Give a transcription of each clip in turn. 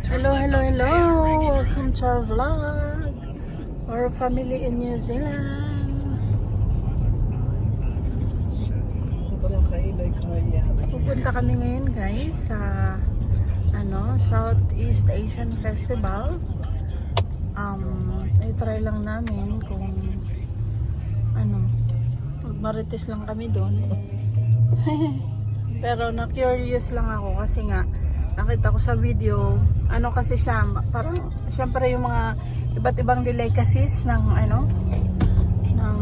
Hello, hello, hello! Welcome to our vlog. Our family in New Zealand. Pupunta kami ngayon guys sa Southeast Asian Festival. I-try lang namin kung magmarites lang kami doon. Pero na-curious lang ako kasi nga nakita ko sa video, kasi siya, parang syempre yung mga iba't ibang delicacies ng ng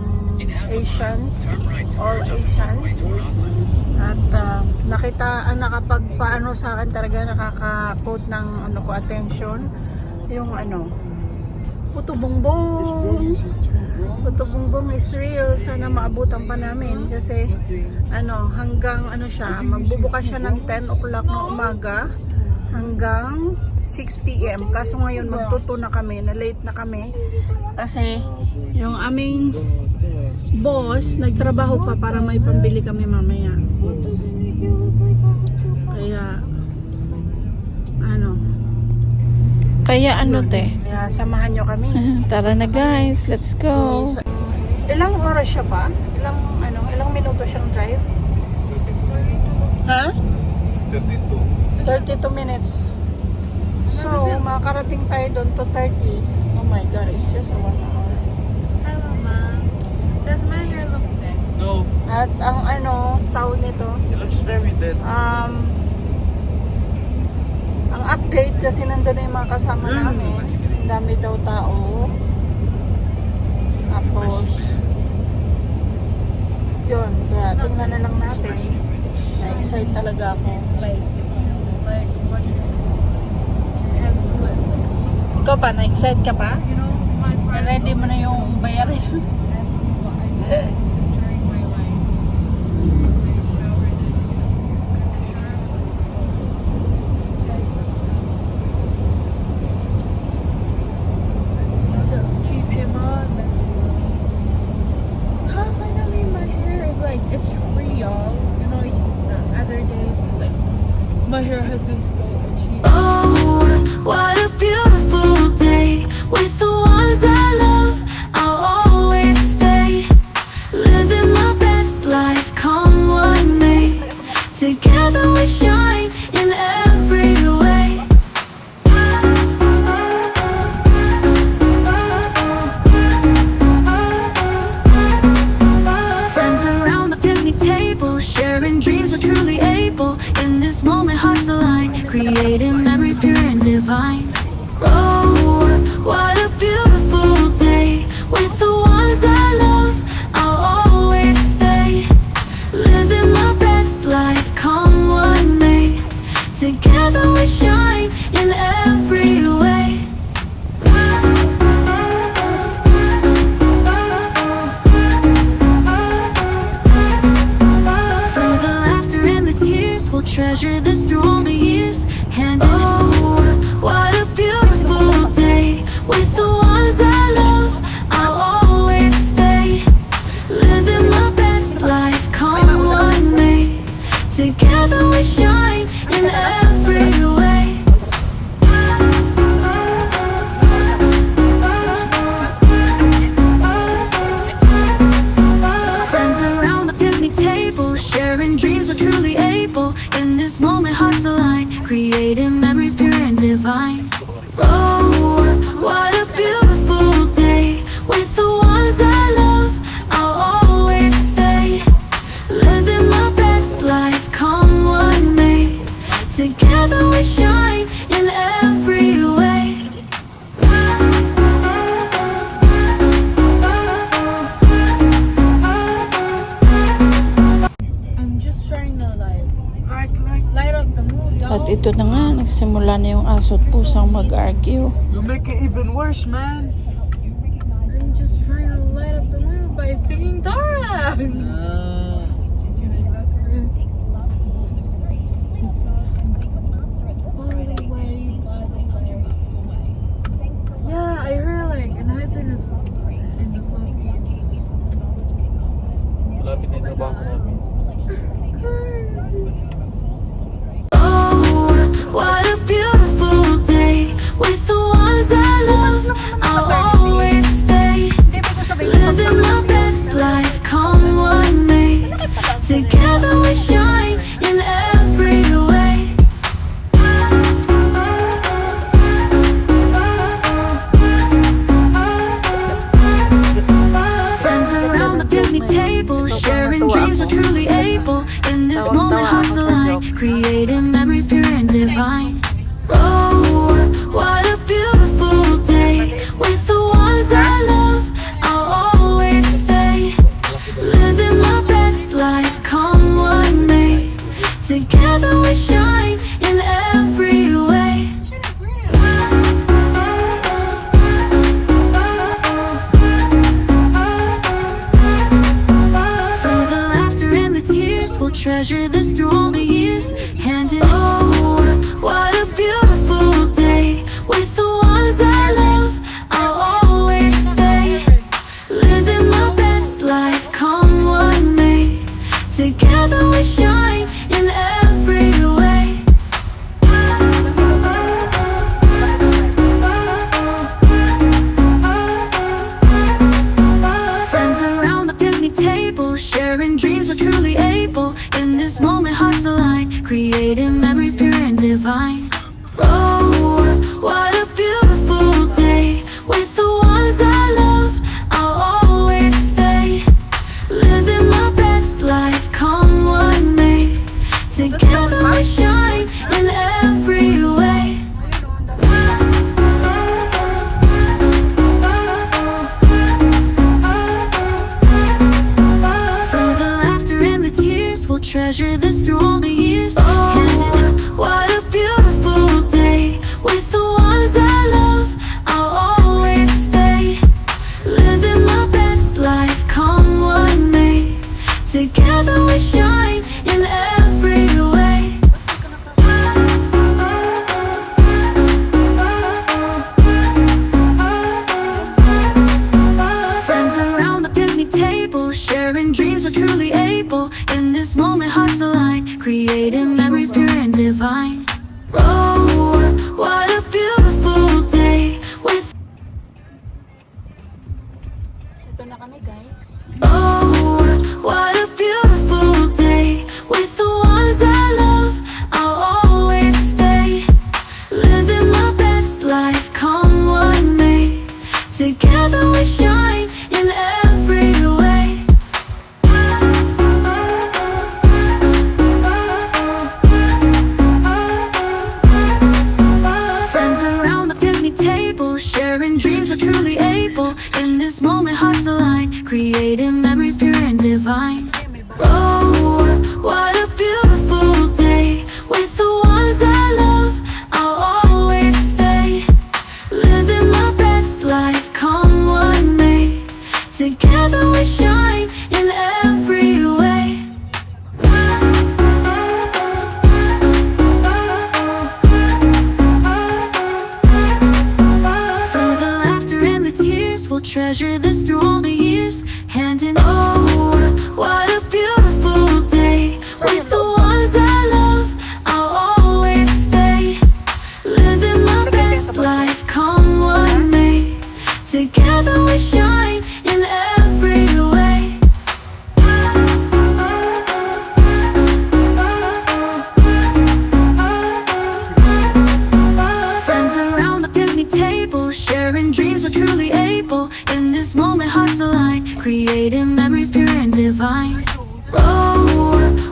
Asians, all Asians. At nakapagpaano sa akin talaga, nakaka-quote ng attention yung puto bongbong. Puto bongbong is real. Sana maabutan pa namin kasi hanggang siya, magbubukas siya ng 10 o'clock ng umaga hanggang 6 PM. Kaso ngayon magtuto na kami, na late na kami kasi yung aming boss nagtrabaho pa para may pambili kami mamaya. Kaya Kaya samahan nyo kami. Tara na guys, let's go. Ilang oras siya pa? Ilang minuto siyang drive? Ha? 32 minutes. So, makarating tayo doon to 30. Oh my god, it's just a 1 hour. Hi Mama. Does my hair look thick? No, At ang taon nito, it looks very dead. ang update kasi nandun na yung mga kasama namin. Ang dami daw tao. Tapos, yun, kaya tingnan na lang natin. Na-excite talaga ako. Like what do you have to do it? Ikaw pa, na-excite ka pa? You know, my friend Ready mo na yung bayarin? asked me what I did during my life. During my shower just keep him on. Finally my hair is like, it's free, y'all. You know, the other days it's like my hair has been so itchy. Oh, what a beautiful day with the ones I love. I'll always stay, living my best life, come what may. Together we shine in every way. Friends around the picnic table, sharing dreams, we're truly able. In this moment, hearts align, creating memories pure and divine. Oh, what a beautiful day with the ones I love. I'll always stay, living my best life, come what may. Together we shine in every way. Through the laughter and the tears, we'll treasure this through all the years. And oh, what a beautiful day with the ones I love. I'll always stay, living my best life, come what may. Together we shine in every way. Friends around the picnic table, sharing dreams, we're truly able. In this moment, hearts align, creating memories pure and divine. Oh, what a beautiful day with the ones I love. I'll always stay, living my best life, come what may. Together we shine in every way. I'm just trying to light up the mood, y'all. At ito na nga, nagsimula na yung aso at pusang mag-argue. You make it even worse, man. I'm just trying to light up the mood by singing Dara. By the way, yeah, I heard like an happiness in the Philippines. Malapit na yung trabaho namin. Oh, what a beautiful day divine. Oh, what a beautiful day. With the ones I love, I'll always stay. Living my best life, come what may. Together we shine in every way. Through the laughter and the tears, we'll treasure this through all the years. And what a beautiful day. With the ones I love, I'll always stay. Living my best life, come what may. Together we shine in every way. Friends around the picnic table, sharing dreams, we're truly able. In this moment, hearts align, creating memories pure and divine. Oh, what a beautiful day. With Ito na kami guys. oh, what a beautiful day. With the ones I love, I'll always stay. Living my best life, come what may. Together we shine in every way. Friends around the picnic table, sharing dreams, we're truly able. In this moment, hearts align, creating memories pure and divine. Oh, what a beautiful day. With the ones I love, I'll always stay. Living my best life, come what may. Together we shine in every way. Through the laughter and the tears, we'll treasure this through all the years. Hand in oh, what a beautiful day. With the ones I love, I'll always stay. Living my best life, come what may. Together we shine in every way. Friends around the picnic table, sharing dreams, we're truly able. In this moment, hearts align, creating memories pure and divine. Oh,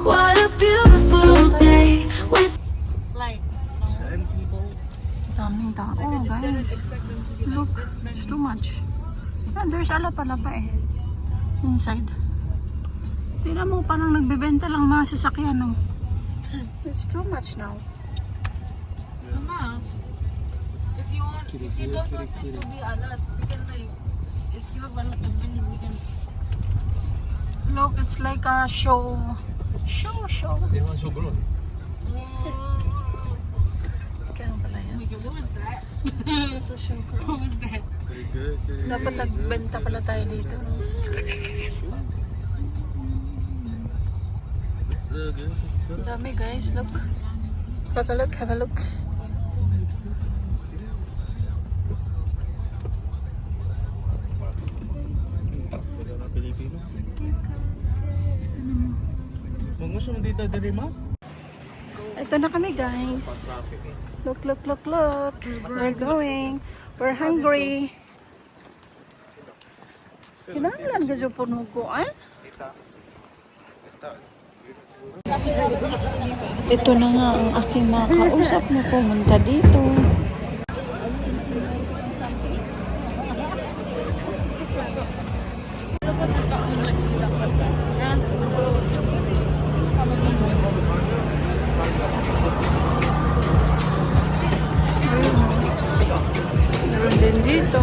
what a beautiful day. With Daming tao guys. Look, it's too much. And there's a lot pala pa eh. Inside. Tingnan mo, parang nagbebenta lang mga sasakyan no. It's too much now. Mama, if you don't want it to be a lot, we can like, if you have a lot of money, we can. Look, it's like a show. Show. Kaya pala yan. What was that? It's a show. What was that? Dapat nagbenta pala tayo dito. Ang dami guys, look. Have a look, have a look. Ito na kami guys. Look. We're going. We're hungry. Kinahanglan ka dyan punukuan? Ito na nga ang aking mga kausap na pumunta dito. Meron din dito.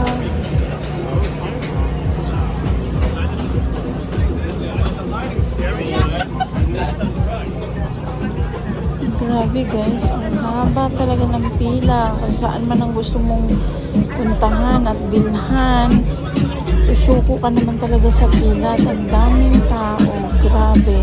Grabe guys, ang haba talaga ng pila. Kung saan man ang gusto mong puntahan at bilhan, susuko ka naman talaga sa pila at ang daming tao. Grabe.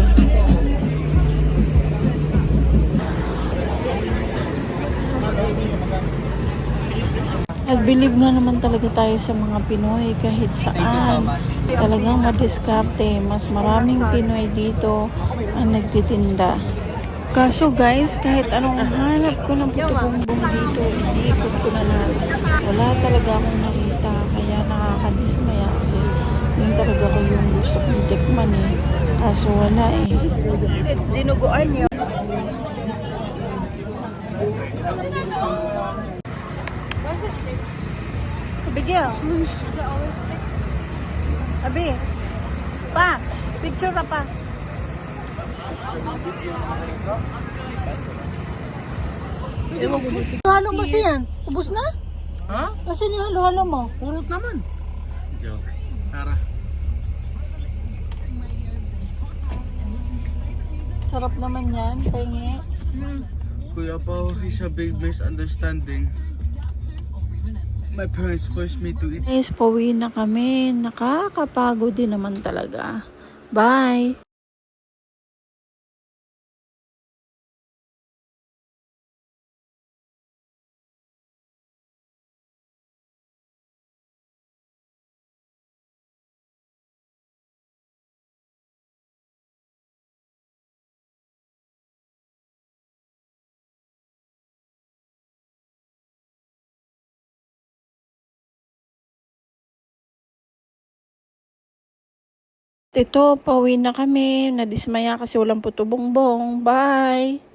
Nag-believe nga naman talaga tayo sa mga Pinoy kahit saan. Talagang madiskarte. Mas maraming Pinoy dito ang nagtitinda. Kaso guys, kahit anong hanap ko ng puto-bongbong dito, iniikot ko na lahat. Wala talaga akong nakita, kaya nakakadismaya kasi yun talaga ko yung gusto kong tikman eh. Kaso wala eh. It's dinuguan yun. Bigyan. Abi. Pa, picture na pa. Halo mo siya. Ubus na? Ha? Kasi ni halo-halo mo. Purot naman. Joke. Tara. Sarap naman yan. Pengi. Kuya Pao, is a big misunderstanding. My parents forced me to eat. Guys, pauwi na kami. Nakakapagod din naman talaga. Bye! Ito, pauwi na kami. Nadismaya kasi walang puto bongbong. Bye!